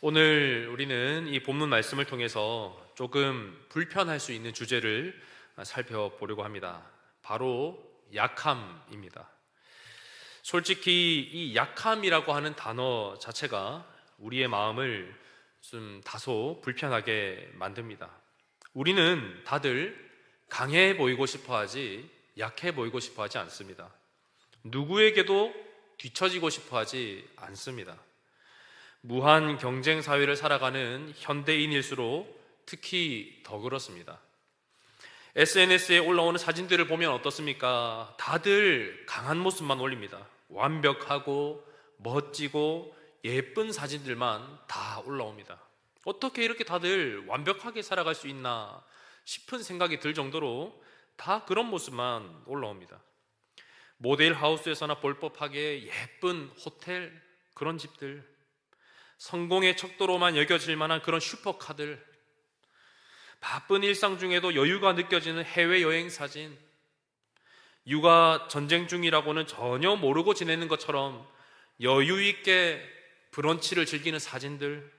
오늘 우리는 이 본문 말씀을 통해서 조금 불편할 수 있는 주제를 살펴보려고 합니다. 바로 약함입니다. 솔직히 이 약함이라고 하는 단어 자체가 우리의 마음을 좀 다소 불편하게 만듭니다. 우리는 다들 강해 보이고 싶어 하지 약해 보이고 싶어 하지 않습니다. 누구에게도 뒤처지고 싶어 하지 않습니다. 무한 경쟁 사회를 살아가는 현대인일수록 특히 더 그렇습니다. SNS에 올라오는 사진들을 보면 어떻습니까? 다들 강한 모습만 올립니다. 완벽하고 멋지고 예쁜 사진들만 다 올라옵니다. 어떻게 이렇게 다들 완벽하게 살아갈 수 있나 싶은 생각이 들 정도로 다 그런 모습만 올라옵니다. 모델 하우스에서나 볼 법하게 예쁜 호텔, 그런 집들, 성공의 척도로만 여겨질 만한 그런 슈퍼카들, 바쁜 일상 중에도 여유가 느껴지는 해외여행 사진, 육아 전쟁 중이라고는 전혀 모르고 지내는 것처럼 여유 있게 브런치를 즐기는 사진들,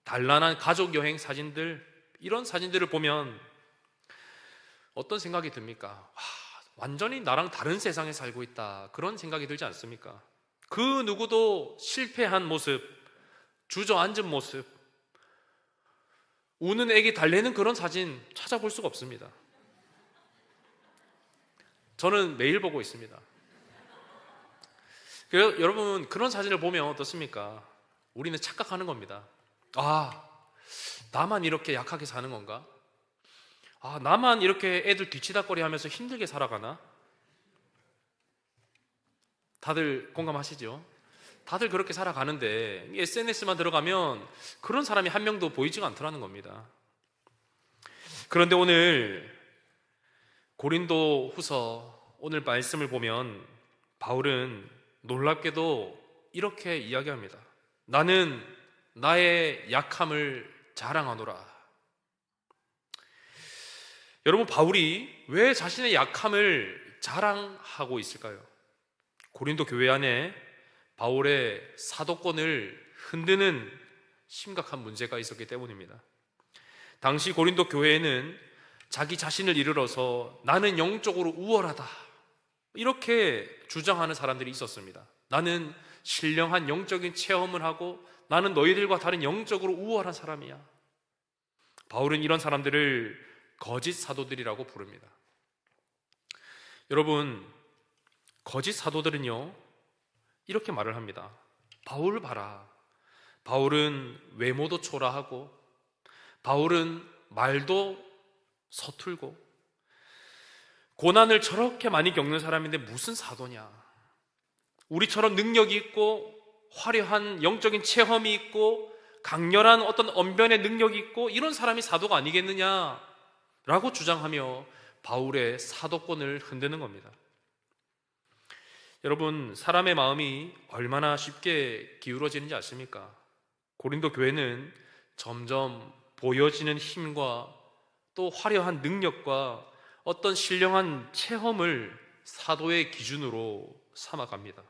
단란한 가족 여행 사진들, 이런 사진들을 보면 어떤 생각이 듭니까? 와, 완전히 나랑 다른 세상에 살고 있다, 그런 생각이 들지 않습니까? 그 누구도 실패한 모습, 주저앉은 모습, 우는 애기 달래는 그런 사진 찾아볼 수가 없습니다. 저는 매일 보고 있습니다. 그래서 여러분, 그런 사진을 보면 어떻습니까? 우리는 착각하는 겁니다. 아, 나만 이렇게 약하게 사는 건가? 아, 나만 이렇게 애들 뒤치다꺼리 하면서 힘들게 살아가나? 다들 공감하시죠? 다들 그렇게 살아가는데 SNS만 들어가면 그런 사람이 한 명도 보이지가 않더라는 겁니다. 그런데 오늘 고린도 후서 오늘 말씀을 보면 바울은 놀랍게도 이렇게 이야기합니다. 나는 나의 약함을 자랑하노라. 여러분, 바울이 왜 자신의 약함을 자랑하고 있을까요? 고린도 교회 안에 바울의 사도권을 흔드는 심각한 문제가 있었기 때문입니다. 당시 고린도 교회에는 자기 자신을 이르러서 나는 영적으로 우월하다, 이렇게 주장하는 사람들이 있었습니다. 나는 신령한 영적인 체험을 하고 나는 너희들과 다른 영적으로 우월한 사람이야. 바울은 이런 사람들을 거짓 사도들이라고 부릅니다. 여러분, 거짓 사도들은요, 이렇게 말을 합니다. 바울 봐라. 바울은 외모도 초라하고, 바울은 말도 서툴고, 고난을 저렇게 많이 겪는 사람인데 무슨 사도냐? 우리처럼 능력이 있고 화려한 영적인 체험이 있고 강렬한 어떤 언변의 능력이 있고 이런 사람이 사도가 아니겠느냐라고 주장하며 바울의 사도권을 흔드는 겁니다. 여러분, 사람의 마음이 얼마나 쉽게 기울어지는지 아십니까? 고린도 교회는 점점 보여지는 힘과 또 화려한 능력과 어떤 신령한 체험을 사도의 기준으로 삼아갑니다.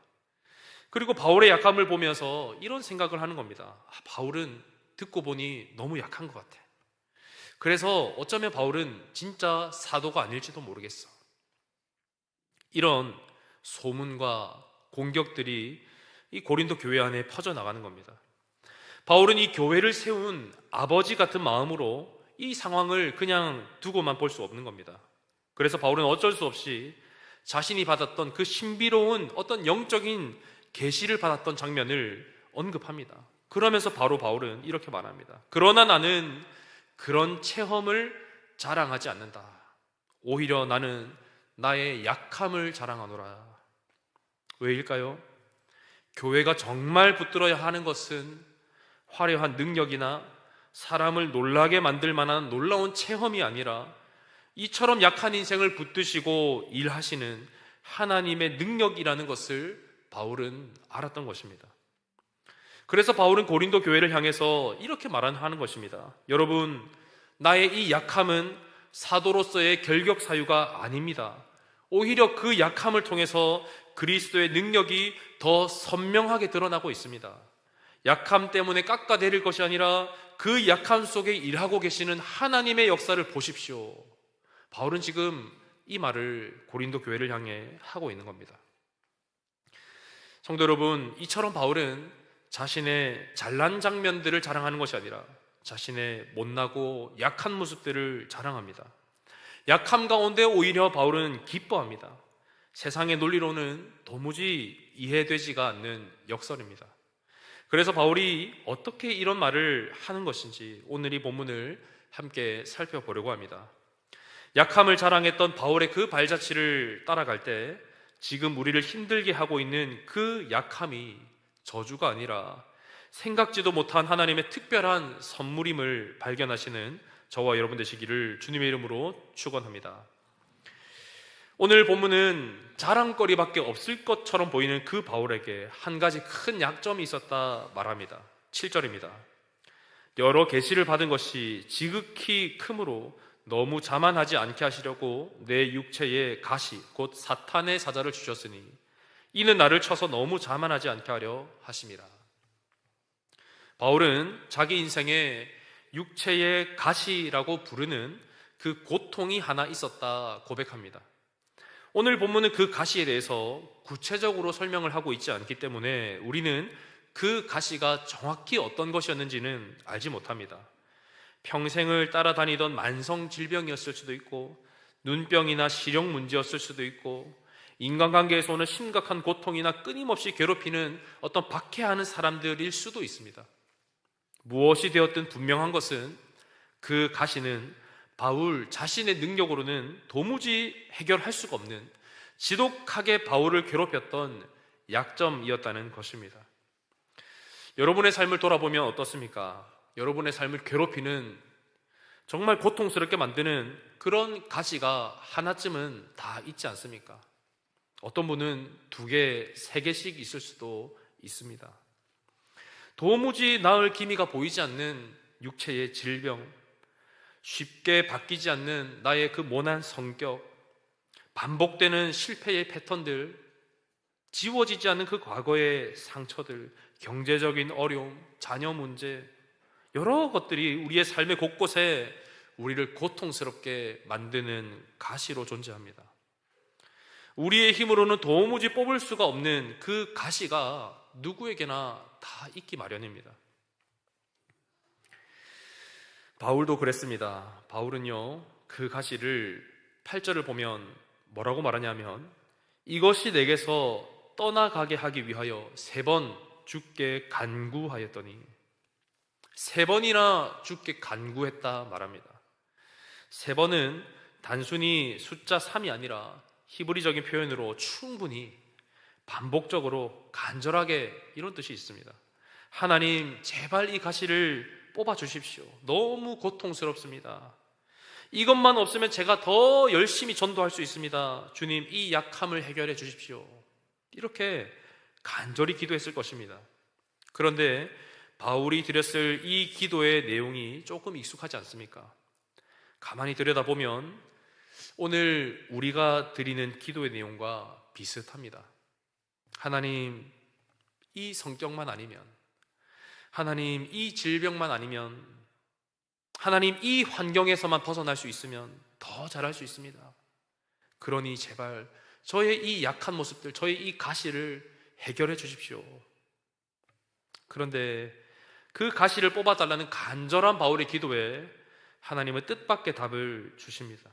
그리고 바울의 약함을 보면서 이런 생각을 하는 겁니다. 바울은 듣고 보니 너무 약한 것 같아. 그래서 어쩌면 바울은 진짜 사도가 아닐지도 모르겠어. 이런 소문과 공격들이 이 고린도 교회 안에 퍼져나가는 겁니다. 바울은 이 교회를 세운 아버지 같은 마음으로 이 상황을 그냥 두고만 볼 수 없는 겁니다. 그래서 바울은 어쩔 수 없이 자신이 받았던 그 신비로운 어떤 영적인 계시를 받았던 장면을 언급합니다. 그러면서 바로 바울은 이렇게 말합니다. 그러나 나는 그런 체험을 자랑하지 않는다. 오히려 나는 나의 약함을 자랑하노라. 왜일까요? 교회가 정말 붙들어야 하는 것은 화려한 능력이나 사람을 놀라게 만들 만한 놀라운 체험이 아니라 이처럼 약한 인생을 붙드시고 일하시는 하나님의 능력이라는 것을 바울은 알았던 것입니다. 그래서 바울은 고린도 교회를 향해서 이렇게 말하는 것입니다. 여러분, 나의 이 약함은 사도로서의 결격 사유가 아닙니다. 오히려 그 약함을 통해서 그리스도의 능력이 더 선명하게 드러나고 있습니다. 약함 때문에 깎아내릴 것이 아니라 그 약함 속에 일하고 계시는 하나님의 역사를 보십시오. 바울은 지금 이 말을 고린도 교회를 향해 하고 있는 겁니다. 성도 여러분, 이처럼 바울은 자신의 잘난 장면들을 자랑하는 것이 아니라 자신의 못나고 약한 모습들을 자랑합니다. 약함 가운데 오히려 바울은 기뻐합니다. 세상의 논리로는 도무지 이해되지가 않는 역설입니다. 그래서 바울이 어떻게 이런 말을 하는 것인지 오늘 이 본문을 함께 살펴보려고 합니다. 약함을 자랑했던 바울의 그 발자취를 따라갈 때 지금 우리를 힘들게 하고 있는 그 약함이 저주가 아니라 생각지도 못한 하나님의 특별한 선물임을 발견하시는 저와 여러분 되시기를 주님의 이름으로 축원합니다. 오늘 본문은 자랑거리밖에 없을 것처럼 보이는 그 바울에게 한 가지 큰 약점이 있었다 말합니다. 7절입니다. 여러 계시를 받은 것이 지극히 크므로 너무 자만하지 않게 하시려고 내 육체에 가시 곧 사탄의 사자를 주셨으니 이는 나를 쳐서 너무 자만하지 않게 하려 하심이라. 바울은 자기 인생에 육체의 가시라고 부르는 그 고통이 하나 있었다 고백합니다. 오늘 본문은 그 가시에 대해서 구체적으로 설명을 하고 있지 않기 때문에 우리는 그 가시가 정확히 어떤 것이었는지는 알지 못합니다. 평생을 따라다니던 만성 질병이었을 수도 있고 눈병이나 시력 문제였을 수도 있고 인간관계에서 오는 심각한 고통이나 끊임없이 괴롭히는 어떤 박해하는 사람들일 수도 있습니다. 무엇이 되었든 분명한 것은 그 가시는 바울 자신의 능력으로는 도무지 해결할 수가 없는 지독하게 바울을 괴롭혔던 약점이었다는 것입니다. 여러분의 삶을 돌아보면 어떻습니까? 여러분의 삶을 괴롭히는 정말 고통스럽게 만드는 그런 가시가 하나쯤은 다 있지 않습니까? 어떤 분은 2개, 3개씩 있을 수도 있습니다. 도무지 나을 기미가 보이지 않는 육체의 질병, 쉽게 바뀌지 않는 나의 그 모난 성격, 반복되는 실패의 패턴들, 지워지지 않는 그 과거의 상처들, 경제적인 어려움, 자녀 문제, 여러 것들이 우리의 삶의 곳곳에 우리를 고통스럽게 만드는 가시로 존재합니다. 우리의 힘으로는 도무지 뽑을 수가 없는 그 가시가 누구에게나 다 있기 마련입니다. 바울도 그랬습니다. 바울은요, 그 가시를 8절을 보면 뭐라고 말하냐면 이것이 내게서 떠나가게 하기 위하여 3번 주께 간구하였더니 3번이나 주께 간구했다 말합니다. 3번은 단순히 숫자 3이 아니라 히브리적인 표현으로 충분히 반복적으로 간절하게 이런 뜻이 있습니다. 하나님 제발 이 가시를 뽑아 주십시오. 너무 고통스럽습니다. 이것만 없으면 제가 더 열심히 전도할 수 있습니다. 주님 이 약함을 해결해 주십시오. 이렇게 간절히 기도했을 것입니다. 그런데 바울이 드렸을 이 기도의 내용이 조금 익숙하지 않습니까? 가만히 들여다보면 오늘 우리가 드리는 기도의 내용과 비슷합니다. 하나님 이 성격만 아니면, 하나님 이 질병만 아니면, 하나님 이 환경에서만 벗어날 수 있으면 더 잘할 수 있습니다. 그러니 제발 저의 이 약한 모습들, 저의 이 가시를 해결해 주십시오. 그런데 그 가시를 뽑아달라는 간절한 바울의 기도에 하나님은 뜻밖의 답을 주십니다.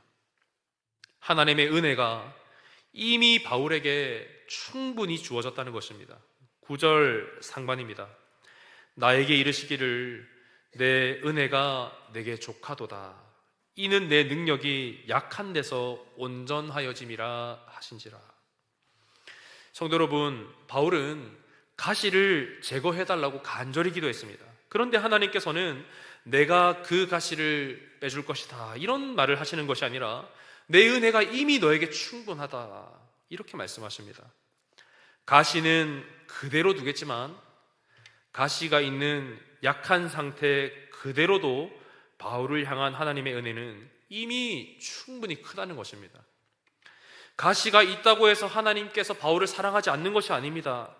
하나님의 은혜가 이미 바울에게 충분히 주어졌다는 것입니다. 9절 상반입니다. 나에게 이르시기를 내 은혜가 내게 족하도다. 이는 내 능력이 약한 데서 온전하여짐이라 하신지라. 성도 여러분, 바울은 가시를 제거해달라고 간절히 기도했습니다. 그런데 하나님께서는 내가 그 가시를 빼줄 것이다 이런 말을 하시는 것이 아니라 내 은혜가 이미 너에게 충분하다 이렇게 말씀하십니다. 가시는 그대로 두겠지만 가시가 있는 약한 상태 그대로도 바울을 향한 하나님의 은혜는 이미 충분히 크다는 것입니다. 가시가 있다고 해서 하나님께서 바울을 사랑하지 않는 것이 아닙니다.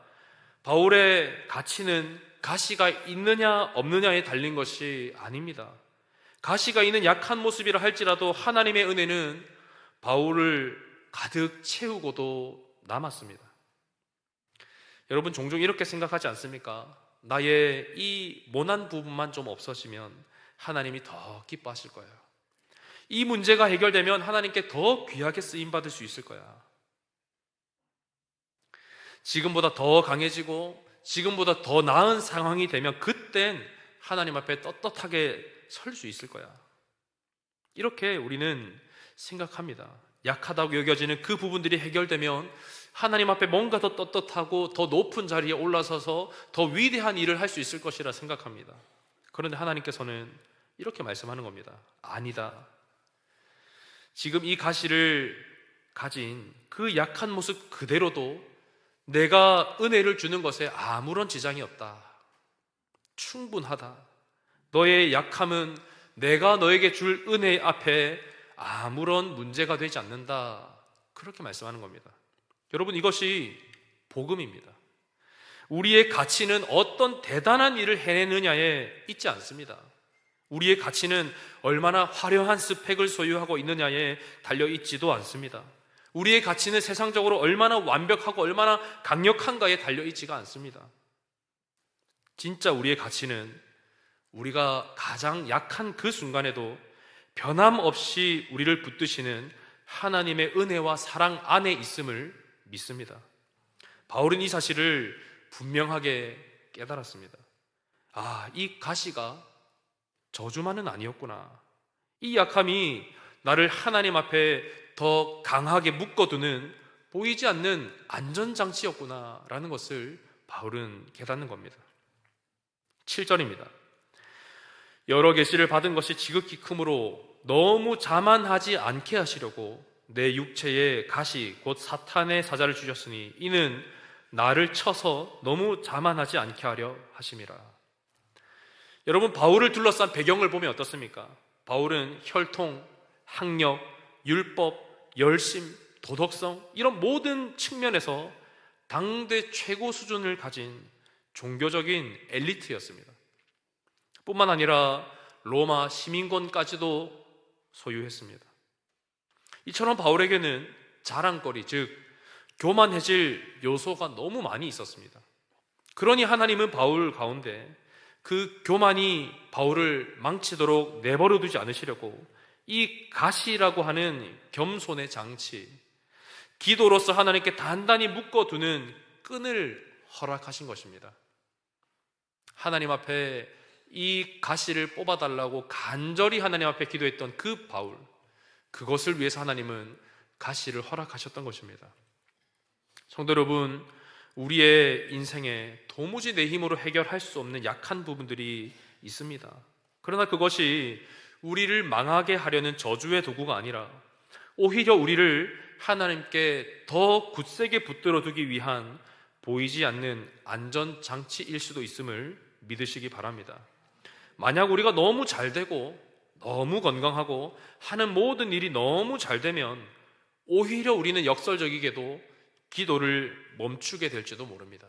바울의 가치는 가시가 있느냐 없느냐에 달린 것이 아닙니다. 가시가 있는 약한 모습이라 할지라도 하나님의 은혜는 바울을 가득 채우고도 남았습니다. 여러분 종종 이렇게 생각하지 않습니까? 나의 이 모난 부분만 좀 없어지면 하나님이 더 기뻐하실 거예요. 이 문제가 해결되면 하나님께 더 귀하게 쓰임받을 수 있을 거야. 지금보다 더 강해지고 지금보다 더 나은 상황이 되면 그땐 하나님 앞에 떳떳하게 설 수 있을 거야. 이렇게 우리는 생각합니다. 약하다고 여겨지는 그 부분들이 해결되면 하나님 앞에 뭔가 더 떳떳하고 더 높은 자리에 올라서서 더 위대한 일을 할 수 있을 것이라 생각합니다. 그런데 하나님께서는 이렇게 말씀하는 겁니다. 아니다. 지금 이 가시를 가진 그 약한 모습 그대로도 내가 은혜를 주는 것에 아무런 지장이 없다. 충분하다. 너의 약함은 내가 너에게 줄 은혜 앞에 아무런 문제가 되지 않는다. 그렇게 말씀하는 겁니다. 여러분, 이것이 복음입니다. 우리의 가치는 어떤 대단한 일을 해내느냐에 있지 않습니다. 우리의 가치는 얼마나 화려한 스펙을 소유하고 있느냐에 달려있지도 않습니다. 우리의 가치는 세상적으로 얼마나 완벽하고 얼마나 강력한가에 달려있지가 않습니다. 진짜 우리의 가치는 우리가 가장 약한 그 순간에도 변함없이 우리를 붙드시는 하나님의 은혜와 사랑 안에 있음을 믿습니다. 바울은 이 사실을 분명하게 깨달았습니다. 이 가시가 저주만은 아니었구나. 이 약함이 나를 하나님 앞에 더 강하게 묶어두는 보이지 않는 안전장치였구나 라는 것을 바울은 깨닫는 겁니다. 7절입니다. 여러 계시를 받은 것이 지극히 크므로 너무 자만하지 않게 하시려고 내 육체에 가시 곧 사탄의 사자를 주셨으니 이는 나를 쳐서 너무 자만하지 않게 하려 하심이라. 여러분, 바울을 둘러싼 배경을 보면 어떻습니까? 바울은 혈통, 학력, 율법, 열심, 도덕성 이런 모든 측면에서 당대 최고 수준을 가진 종교적인 엘리트였습니다. 뿐만 아니라 로마 시민권까지도 소유했습니다. 이처럼 바울에게는 자랑거리, 즉 교만해질 요소가 너무 많이 있었습니다. 그러니 하나님은 바울 가운데 그 교만이 바울을 망치도록 내버려 두지 않으시려고 이 가시라고 하는 겸손의 장치, 기도로서 하나님께 단단히 묶어두는 끈을 허락하신 것입니다. 하나님 앞에 이 가시를 뽑아달라고 간절히 하나님 앞에 기도했던 그 바울, 그것을 위해서 하나님은 가시를 허락하셨던 것입니다. 성도 여러분, 우리의 인생에 도무지 내 힘으로 해결할 수 없는 약한 부분들이 있습니다. 그러나 그것이 우리를 망하게 하려는 저주의 도구가 아니라 오히려 우리를 하나님께 더 굳세게 붙들어 두기 위한 보이지 않는 안전장치일 수도 있음을 믿으시기 바랍니다. 만약 우리가 너무 잘 되고 너무 건강하고 하는 모든 일이 너무 잘 되면 오히려 우리는 역설적이게도 기도를 멈추게 될지도 모릅니다.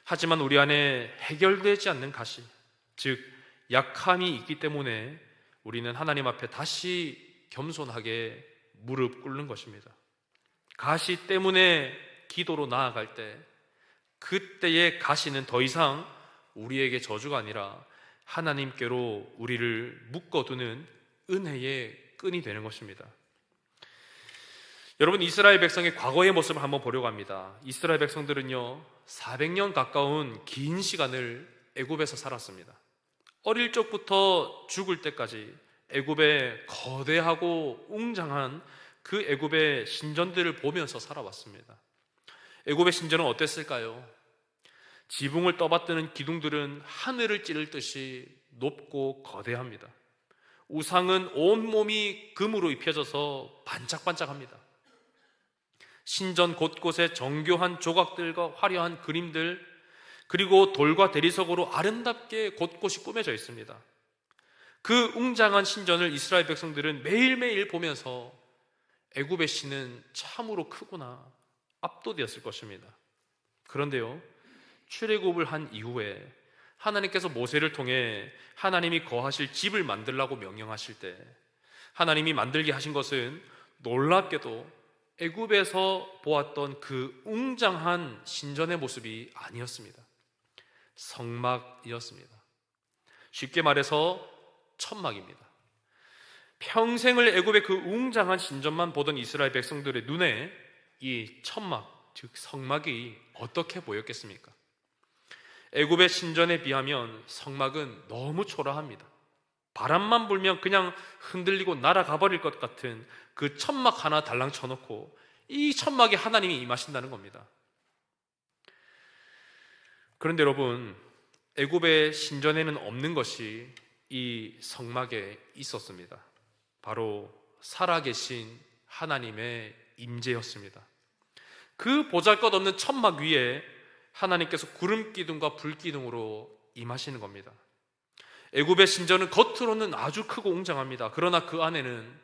하지만 우리 안에 해결되지 않는 가시, 즉 약함이 있기 때문에 우리는 하나님 앞에 다시 겸손하게 무릎 꿇는 것입니다. 가시 때문에 기도로 나아갈 때 그때의 가시는 더 이상 우리에게 저주가 아니라 하나님께로 우리를 묶어두는 은혜의 끈이 되는 것입니다. 여러분, 이스라엘 백성의 과거의 모습을 한번 보려고 합니다. 이스라엘 백성들은요 400년 가까운 긴 시간을 애굽에서 살았습니다. 어릴 적부터 죽을 때까지 애굽의 거대하고 웅장한 그 애굽의 신전들을 보면서 살아왔습니다. 애굽의 신전은 어땠을까요? 지붕을 떠받드는 기둥들은 하늘을 찌를 듯이 높고 거대합니다. 우상은 온몸이 금으로 입혀져서 반짝반짝합니다. 신전 곳곳에 정교한 조각들과 화려한 그림들, 그리고 돌과 대리석으로 아름답게 곳곳이 꾸며져 있습니다. 그 웅장한 신전을 이스라엘 백성들은 매일매일 보면서 애굽의 신은 참으로 크구나 압도되었을 것입니다. 그런데요, 출애굽을 한 이후에 하나님께서 모세를 통해 하나님이 거하실 집을 만들라고 명령하실 때 하나님이 만들게 하신 것은 놀랍게도 애굽에서 보았던 그 웅장한 신전의 모습이 아니었습니다. 성막이었습니다. 쉽게 말해서 천막입니다. 평생을 애굽의 그 웅장한 신전만 보던 이스라엘 백성들의 눈에 이 천막, 즉 성막이 어떻게 보였겠습니까? 애굽의 신전에 비하면 성막은 너무 초라합니다. 바람만 불면 그냥 흔들리고 날아가 버릴 것 같은 그 천막 하나 달랑 쳐놓고 이 천막에 하나님이 임하신다는 겁니다. 그런데 여러분, 애굽의 신전에는 없는 것이 이 성막에 있었습니다. 바로 살아계신 하나님의 임재였습니다. 그 보잘것없는 천막 위에 하나님께서 구름 기둥과 불 기둥으로 임하시는 겁니다. 애굽의 신전은 겉으로는 아주 크고 웅장합니다. 그러나 그 안에는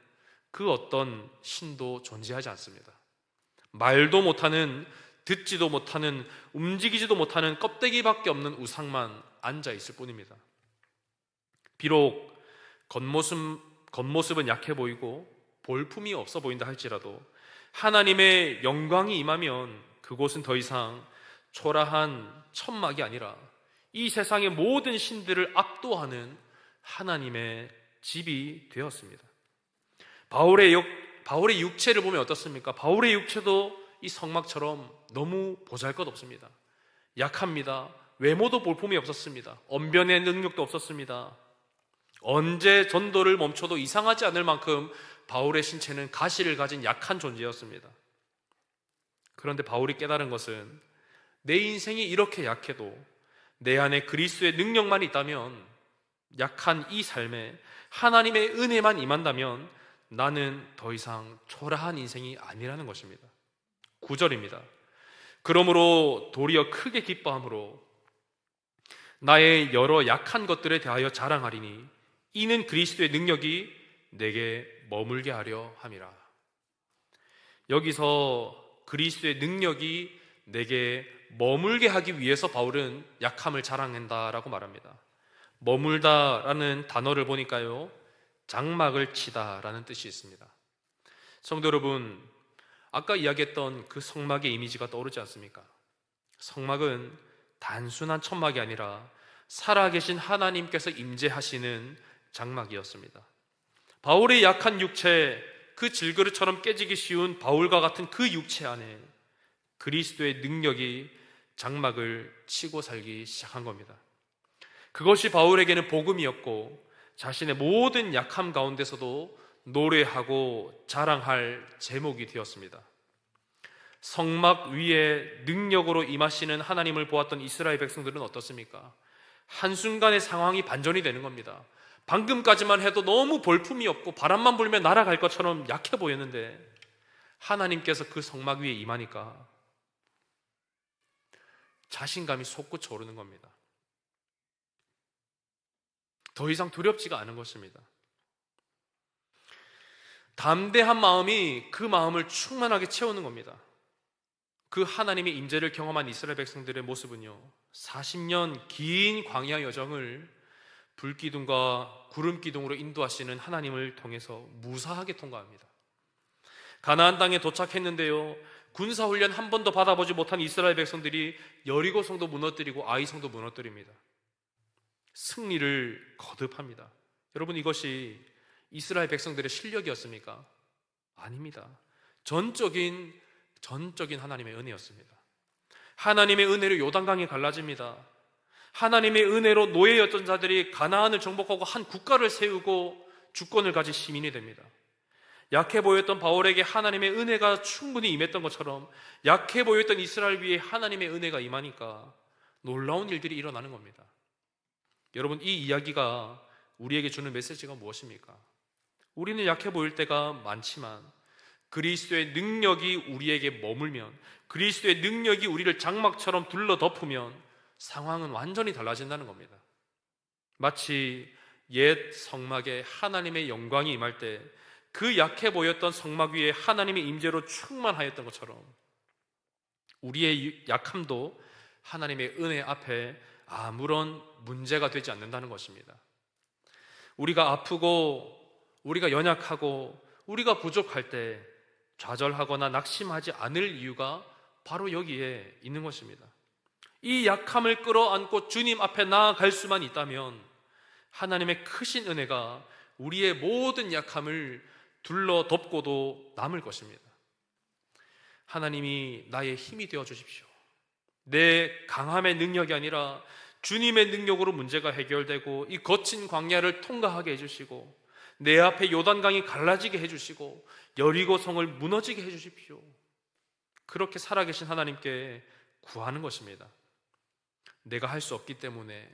그 어떤 신도 존재하지 않습니다. 말도 못하는, 듣지도 못하는, 움직이지도 못하는 껍데기밖에 없는 우상만 앉아 있을 뿐입니다. 비록 겉모습은 약해 보이고 볼품이 없어 보인다 할지라도 하나님의 영광이 임하면 그곳은 더 이상 초라한 천막이 아니라 이 세상의 모든 신들을 압도하는 하나님의 집이 되었습니다. 바울의 육체를 보면 어떻습니까? 바울의 육체도 이 성막처럼 너무 보잘것없습니다. 약합니다. 외모도 볼품이 없었습니다. 언변의 능력도 없었습니다. 언제 전도를 멈춰도 이상하지 않을 만큼 바울의 신체는 가시를 가진 약한 존재였습니다. 그런데 바울이 깨달은 것은 내 인생이 이렇게 약해도 내 안에 그리스도의 능력만 있다면, 약한 이 삶에 하나님의 은혜만 임한다면 나는 더 이상 초라한 인생이 아니라는 것입니다. 9절입니다. 그러므로 도리어 크게 기뻐함으로 나의 여러 약한 것들에 대하여 자랑하리니 이는 그리스도의 능력이 내게 머물게 하려 함이라. 여기서 그리스도의 능력이 내게 머물게 하기 위해서 바울은 약함을 자랑한다라고 말합니다. 머물다라는 단어를 보니까요, 장막을 치다라는 뜻이 있습니다. 성도 여러분, 아까 이야기했던 그 성막의 이미지가 떠오르지 않습니까? 성막은 단순한 천막이 아니라 살아계신 하나님께서 임재하시는 장막이었습니다. 바울의 약한 육체, 그 질그릇처럼 깨지기 쉬운 바울과 같은 그 육체 안에 그리스도의 능력이 장막을 치고 살기 시작한 겁니다. 그것이 바울에게는 복음이었고 자신의 모든 약함 가운데서도 노래하고 자랑할 제목이 되었습니다. 성막 위에 능력으로 임하시는 하나님을 보았던 이스라엘 백성들은 어떻습니까? 한순간에 상황이 반전이 되는 겁니다. 방금까지만 해도 너무 볼품이 없고 바람만 불면 날아갈 것처럼 약해 보였는데 하나님께서 그 성막 위에 임하니까 자신감이 솟구쳐 오르는 겁니다. 더 이상 두렵지가 않은 것입니다. 담대한 마음이 그 마음을 충만하게 채우는 겁니다. 그 하나님의 임재를 경험한 이스라엘 백성들의 모습은요, 40년 긴 광야 여정을 불기둥과 구름기둥으로 인도하시는 하나님을 통해서 무사하게 통과합니다. 가나안 땅에 도착했는데요, 군사훈련 한 번도 받아보지 못한 이스라엘 백성들이 여리고 성도 무너뜨리고 아이 성도 무너뜨립니다. 승리를 거듭합니다. 여러분, 이것이 이스라엘 백성들의 실력이었습니까? 아닙니다. 전적인 하나님의 은혜였습니다. 하나님의 은혜로 요단강이 갈라집니다. 하나님의 은혜로 노예였던 자들이 가나안을 정복하고 한 국가를 세우고 주권을 가진 시민이 됩니다. 약해 보였던 바울에게 하나님의 은혜가 충분히 임했던 것처럼 약해 보였던 이스라엘 위에 하나님의 은혜가 임하니까 놀라운 일들이 일어나는 겁니다. 여러분, 이 이야기가 우리에게 주는 메시지가 무엇입니까? 우리는 약해 보일 때가 많지만 그리스도의 능력이 우리에게 머물면, 그리스도의 능력이 우리를 장막처럼 둘러덮으면 상황은 완전히 달라진다는 겁니다. 마치 옛 성막에 하나님의 영광이 임할 때 그 약해 보였던 성막 위에 하나님의 임재로 충만하였던 것처럼 우리의 약함도 하나님의 은혜 앞에 아무런 문제가 되지 않는다는 것입니다. 우리가 아프고 우리가 연약하고 우리가 부족할 때 좌절하거나 낙심하지 않을 이유가 바로 여기에 있는 것입니다. 이 약함을 끌어안고 주님 앞에 나아갈 수만 있다면 하나님의 크신 은혜가 우리의 모든 약함을 둘러 덮고도 남을 것입니다. 하나님이 나의 힘이 되어 주십시오. 내 강함의 능력이 아니라 주님의 능력으로 문제가 해결되고 이 거친 광야를 통과하게 해주시고 내 앞에 요단강이 갈라지게 해주시고 여리고성을 무너지게 해주십시오. 그렇게 살아계신 하나님께 구하는 것입니다. 내가 할 수 없기 때문에,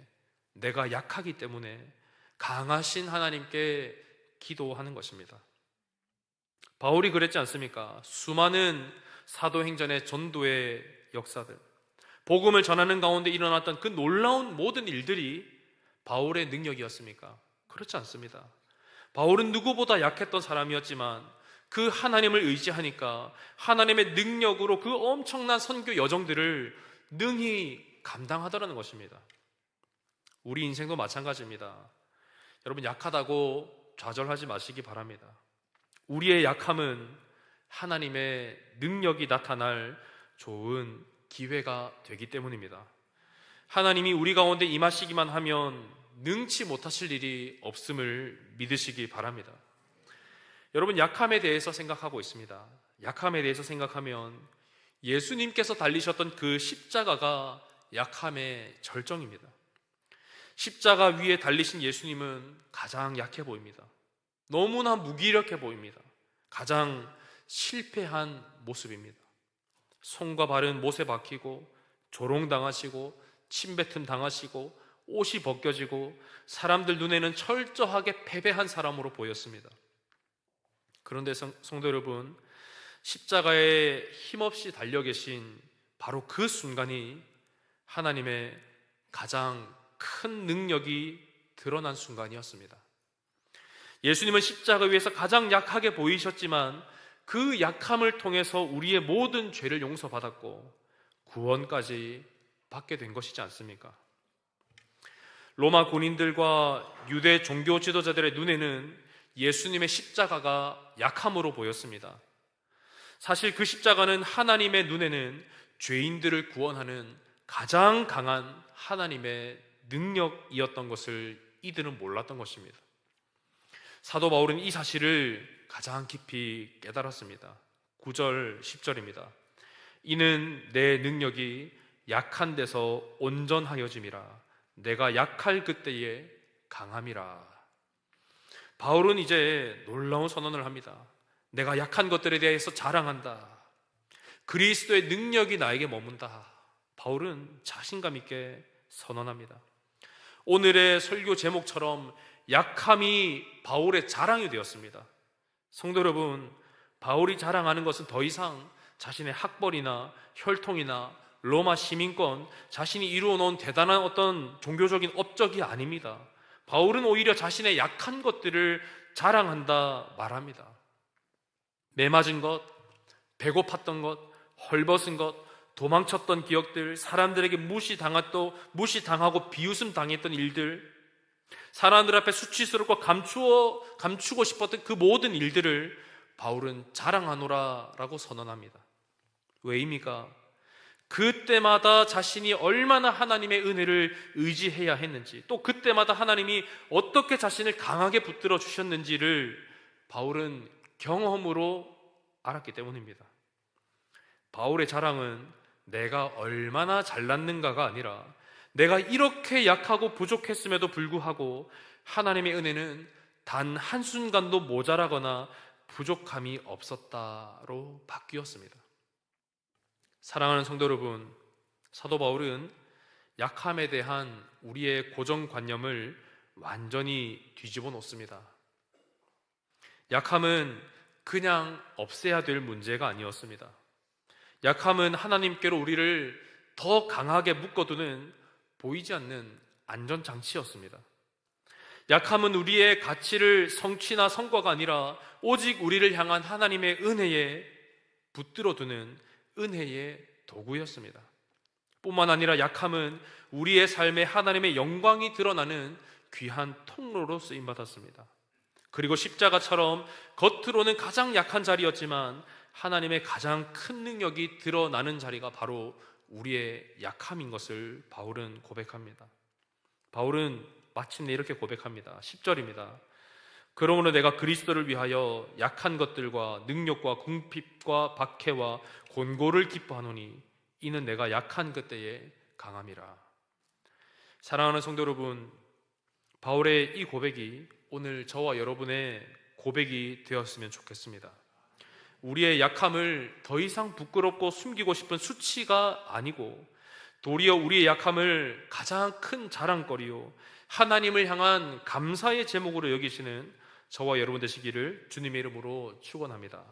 내가 약하기 때문에 강하신 하나님께 기도하는 것입니다. 바울이 그랬지 않습니까? 수많은 사도행전의 전도의 역사들, 복음을 전하는 가운데 일어났던 그 놀라운 모든 일들이 바울의 능력이었습니까? 그렇지 않습니다. 바울은 누구보다 약했던 사람이었지만 그 하나님을 의지하니까 하나님의 능력으로 그 엄청난 선교 여정들을 능히 감당하더라는 것입니다. 우리 인생도 마찬가지입니다. 여러분, 약하다고 좌절하지 마시기 바랍니다. 우리의 약함은 하나님의 능력이 나타날 좋은 기회가 되기 때문입니다. 하나님이 우리 가운데 임하시기만 하면 능치 못하실 일이 없음을 믿으시기 바랍니다. 여러분, 약함에 대해서 생각하고 있습니다. 약함에 대해서 생각하면 예수님께서 달리셨던 그 십자가가 약함의 절정입니다. 십자가 위에 달리신 예수님은 가장 약해 보입니다. 너무나 무기력해 보입니다. 가장 실패한 모습입니다. 손과 발은 못에 박히고 조롱당하시고 침뱉음 당하시고 옷이 벗겨지고 사람들 눈에는 철저하게 패배한 사람으로 보였습니다. 그런데 성도 여러분, 십자가에 힘없이 달려 계신 바로 그 순간이 하나님의 가장 큰 능력이 드러난 순간이었습니다. 예수님은 십자가 위에서 가장 약하게 보이셨지만 그 약함을 통해서 우리의 모든 죄를 용서받았고 구원까지 받게 된 것이지 않습니까? 로마 군인들과 유대 종교 지도자들의 눈에는 예수님의 십자가가 약함으로 보였습니다. 사실 그 십자가는 하나님의 눈에는 죄인들을 구원하는 가장 강한 하나님의 능력이었던 것을 이들은 몰랐던 것입니다. 사도 바울은 이 사실을 가장 깊이 깨달았습니다. 9절, 10절입니다. 이는 내 능력이 약한 데서 온전하여짐이라. 내가 약할 그때에 강함이라. 바울은 이제 놀라운 선언을 합니다. 내가 약한 것들에 대해서 자랑한다. 그리스도의 능력이 나에게 머문다. 바울은 자신감 있게 선언합니다. 오늘의 설교 제목처럼 약함이 바울의 자랑이 되었습니다. 성도 여러분, 바울이 자랑하는 것은 더 이상 자신의 학벌이나 혈통이나 로마 시민권, 자신이 이루어놓은 대단한 어떤 종교적인 업적이 아닙니다. 바울은 오히려 자신의 약한 것들을 자랑한다 말합니다. 매맞은 것, 배고팠던 것, 헐벗은 것, 도망쳤던 기억들, 사람들에게 무시당하고 비웃음 당했던 일들, 사람들 앞에 수치스럽고 감추고 싶었던 그 모든 일들을 바울은 자랑하노라라고 선언합니다. 왜입니까? 그때마다 자신이 얼마나 하나님의 은혜를 의지해야 했는지, 또 그때마다 하나님이 어떻게 자신을 강하게 붙들어 주셨는지를 바울은 경험으로 알았기 때문입니다. 바울의 자랑은 내가 얼마나 잘났는가가 아니라 내가 이렇게 약하고 부족했음에도 불구하고 하나님의 은혜는 단 한순간도 모자라거나 부족함이 없었다로 바뀌었습니다. 사랑하는 성도 여러분, 사도 바울은 약함에 대한 우리의 고정관념을 완전히 뒤집어 놓습니다. 약함은 그냥 없애야 될 문제가 아니었습니다. 약함은 하나님께로 우리를 더 강하게 묶어두는 보이지 않는 안전장치였습니다. 약함은 우리의 가치를 성취나 성과가 아니라 오직 우리를 향한 하나님의 은혜에 붙들어두는 은혜의 도구였습니다. 뿐만 아니라 약함은 우리의 삶에 하나님의 영광이 드러나는 귀한 통로로 쓰임 받았습니다. 그리고 십자가처럼 겉으로는 가장 약한 자리였지만 하나님의 가장 큰 능력이 드러나는 자리가 바로 우리의 약함인 것을 바울은 고백합니다. 바울은 마침내 이렇게 고백합니다. 10절입니다. 그러므로 내가 그리스도를 위하여 약한 것들과 능력과 궁핍과 박해와 곤고를 기뻐하노니 이는 내가 약한 그때에 강함이라. 사랑하는 성도 여러분, 바울의 이 고백이 오늘 저와 여러분의 고백이 되었으면 좋겠습니다. 우리의 약함을 더 이상 부끄럽고 숨기고 싶은 수치가 아니고 도리어 우리의 약함을 가장 큰 자랑거리요 하나님을 향한 감사의 제목으로 여기시는 저와 여러분 되시기를 주님의 이름으로 축원합니다.